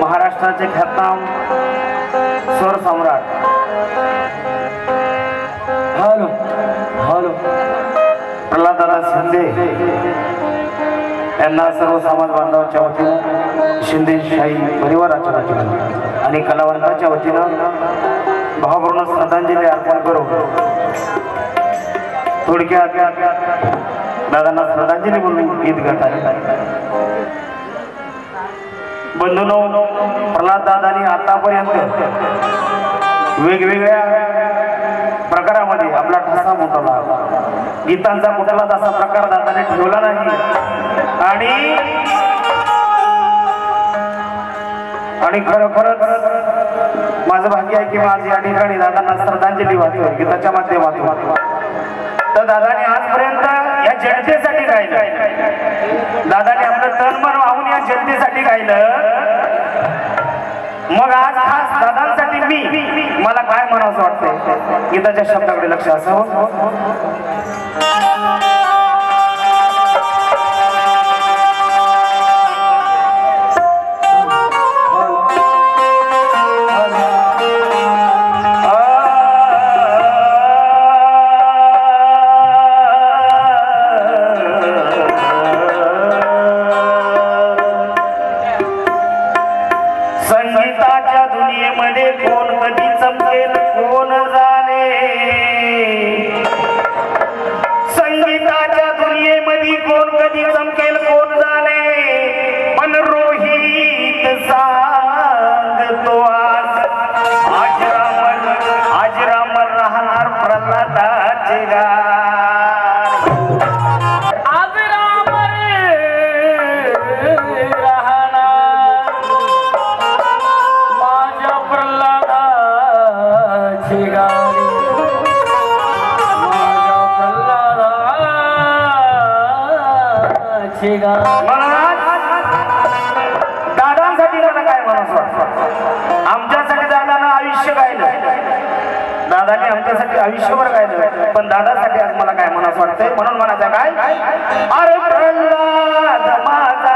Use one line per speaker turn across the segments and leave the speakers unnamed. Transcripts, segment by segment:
महाराष्ट्राचे ख्यातनाम स्वर सम्राट हॅलो हॅलो प्रल्हाददादा शिंदे यांना सर्व समाज बांधवांच्या वतीनं शिंदेशाही परिवाराच्या वतीनं आणि कलावंतांच्या वतीनं भावपूर्ण श्रद्धांजली अर्पण करू। थोडक्यात दादांना श्रद्धांजली म्हणून गीत गात आहे। बंधूंनो, प्रल्हाददादांनी आतापर्यंत वेगवेगळ्या प्रकारामध्ये आपला ठसा मोठवला, गीतांचा कुठला तसा प्रकार दादाने ठेवला नाही आणि खरोखरच माझं भाग्य आहे की माझी या ठिकाणी दादांना श्रद्धांजली वाहतोय गीताच्या माध्यमातून। तर दादाने आजपर्यंत या जनतेसाठी गायलं, दादाने आपलं तन मन वाहून या जनतेसाठी गायलं। मग आज खास दादांसाठी मला काय म्हणावंसं वाटतंय, गीताच्या शब्दाकडे लक्ष असावं। संगीताच्या दुनियेमध्ये कोण कधी चमकेल कोण जाणे, संगीताच्या दुनियेमध्ये कोण कधी चमकेल कोण जाणे। पण रोहित सांगतो आज रामर राहणार प्रल्हादाचे गाण। दादांसाठी मला काय म्हणावं, आमच्यासाठी दादानं आयुष्य गायलं, दादाने आमच्यासाठी आयुष्यभर गायलं, पण दादासाठी आज मला काय म्हणावं वाटतंय, म्हणून म्हणायचं काय, अरे प्रल्हाद माझा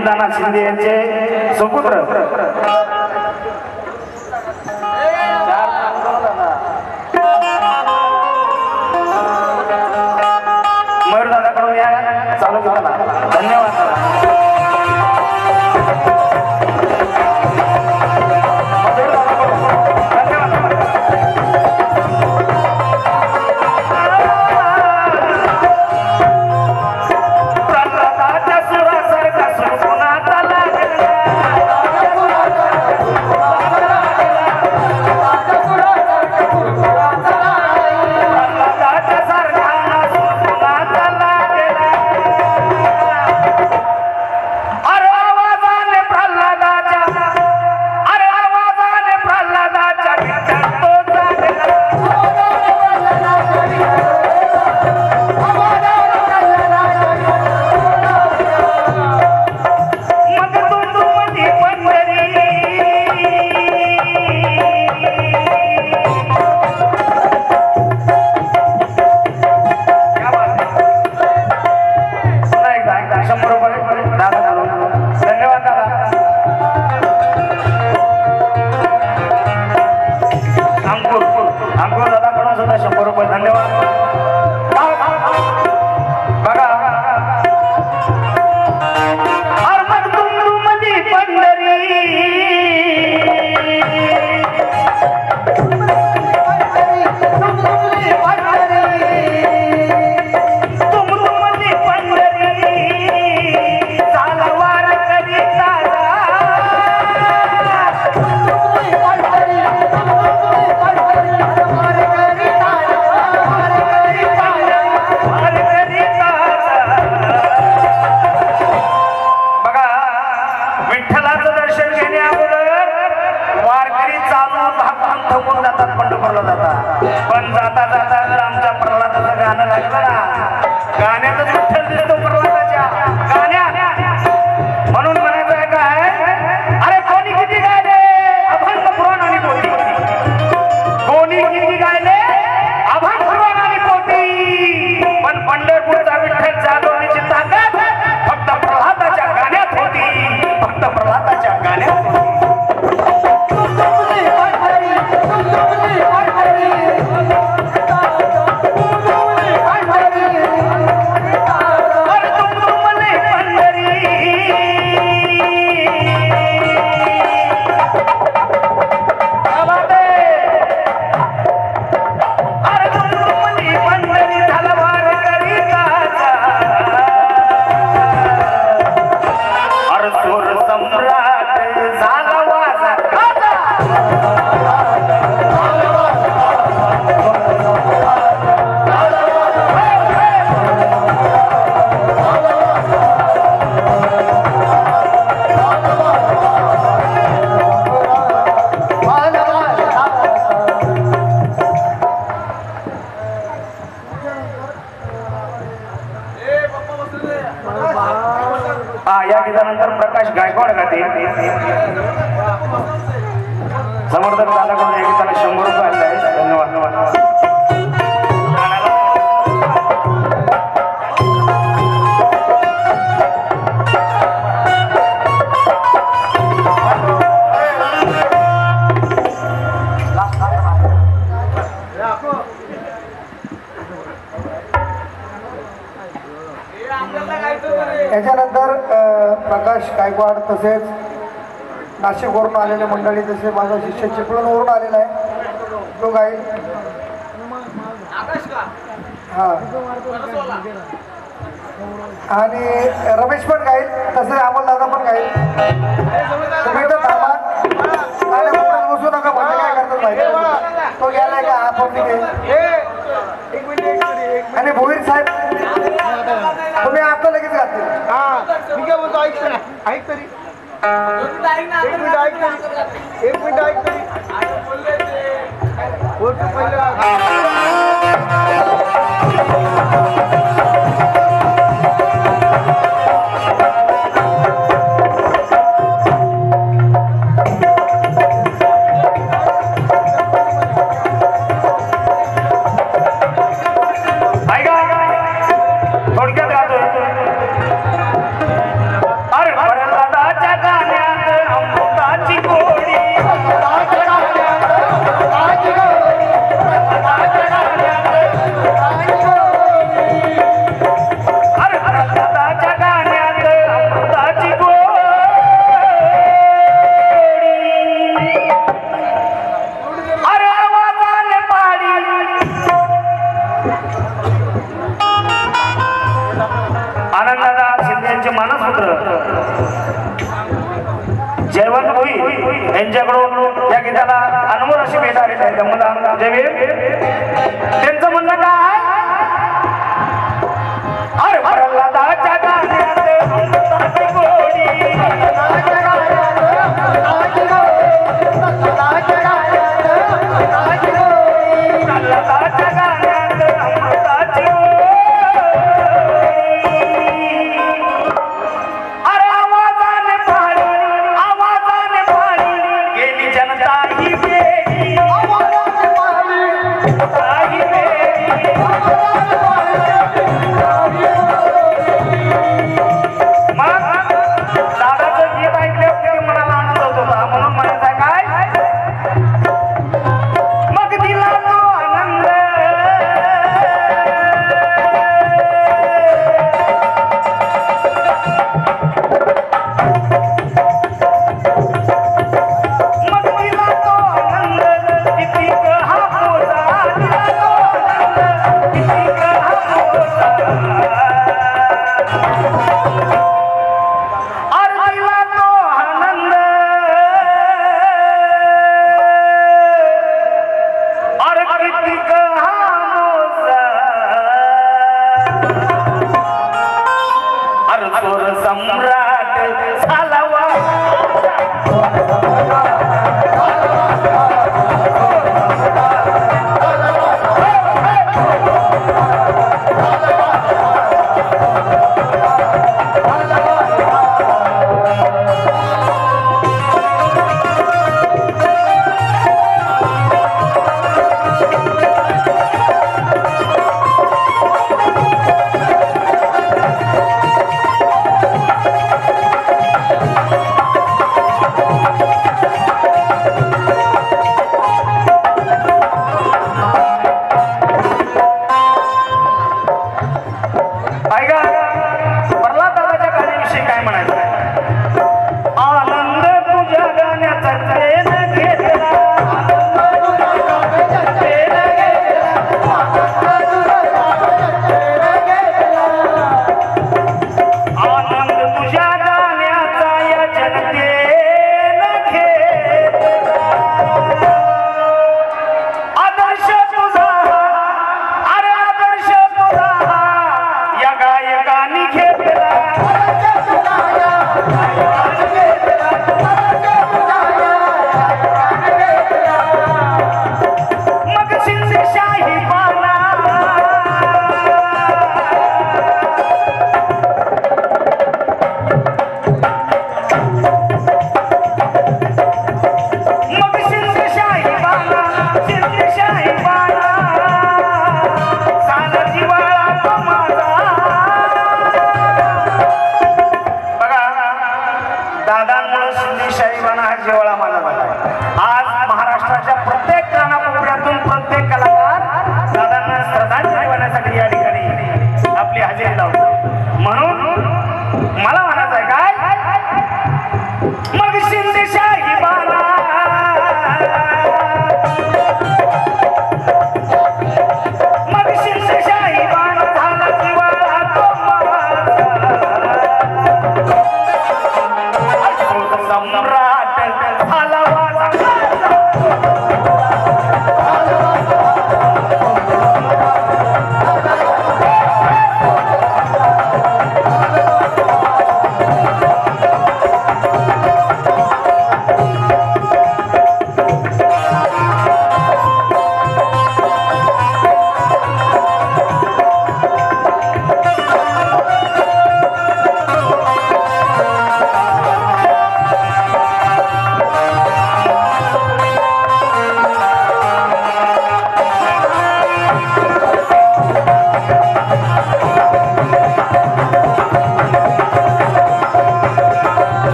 विनीत नाना शिंदे यांचे सुपुत्र मयूर दादाकडून या चालू केला धन्यवाद पण जाता जाता जर आमच्या प्रल्हादाचं गाणं लागलं ना गाण्यातच विठ्ठल दिसतो प्रल्हादाच्या गाण्यात म्हणून म्हणायचं आहे काय अरे कोणी किती गायले अभंग पुराण आणि पोथी कोणी किती गायले अभंग पुराण आणि पोथी पण पंढरपूरचा विठ्ठल जागवण्याची ताकद फक्त प्रल्हादाच्या गाण्यात होती फक्त प्रल्हादाच्या गाण्यात होती या गीतानंतर प्रकाश गायकवाड गाते समर्थक दादाकडून या गीताला 100 रुपये आले आहेत धन्यवाद
याच्यानंतर प्रकाश गायकवाड तसेच नाशिकवरून आलेले मंडळी तसे माझा शिष्य चिपळूणवरून आलेला आहे तो गाईल हां आणि रमेश पण गाईल तसे अमोलदादा पण गाईल तुम्ही तर थांबा आणि बसू नका म्हणजे काय करतात माहिती तो गेलाय का हा पण आणि भोईर साहेब तुम्ही आता लगेच घातले मी काय बोलतो ऐक तरी एक मिनिट ऐक तरी
थोडक्यात गातोय अरे मानसपुत्र जयवंत भोई यांच्याकडून या गीताला अनमोल अशी भेट आलेली आहे. मला त्यांचं म्हणणं काय अरे प्रल्हादाच्या गाण्यात अमृताची गोडी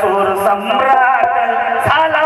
चोर सम्राट झाला